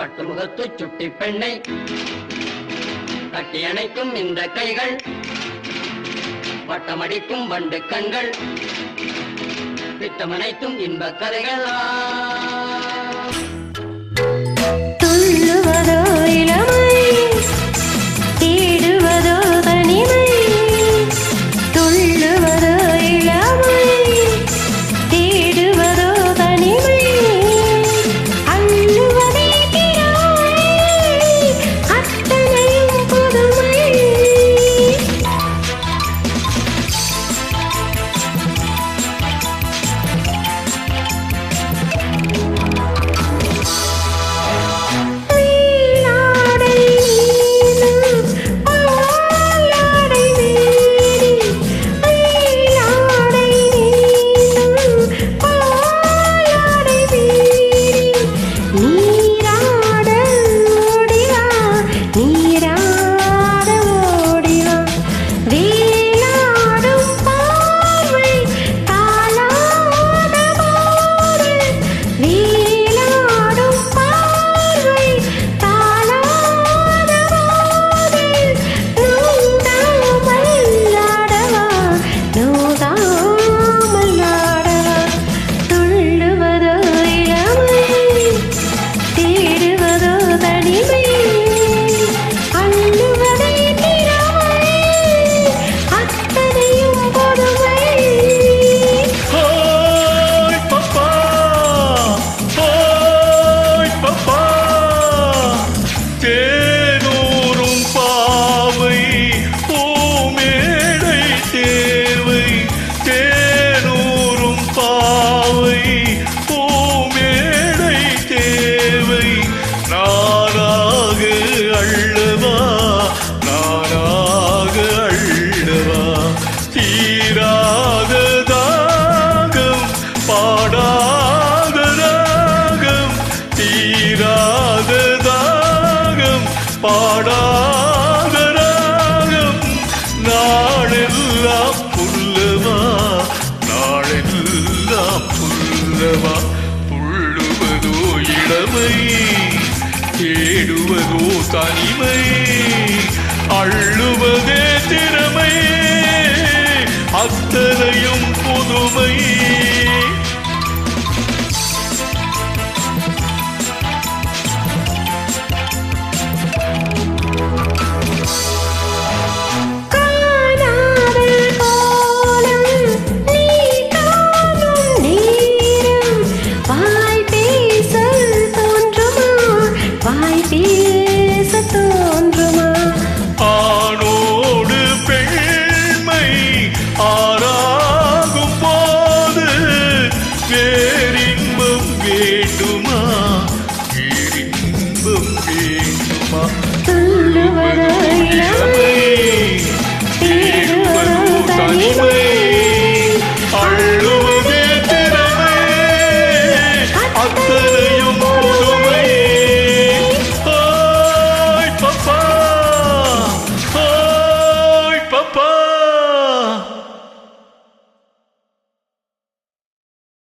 பட்டு முகத்து சுட்டி பெண்ணை கட்டி அணைக்கும் இந்த கைகள் வட்டமடிக்கும் வண்டு கண்கள் திட்டமனைத்தும் இன்ப கதைகள் துள்ளுவதோ இளமை தேடுவதோ தனிமை துள்ளுவதோ இளமை தேடுவதோ தனிமை அள்ளுவதே திறமை அத்தனையும் புதுமை பாடாத ராகம் நாளெல்லாம் புல்லவா நாளெல்லாம் புல்லவா துள்ளுவதோ இளமை தேடுவதோ தனிமை அள்ளுவதே திறமை அத்தனையும் புதுமை வாய் பேச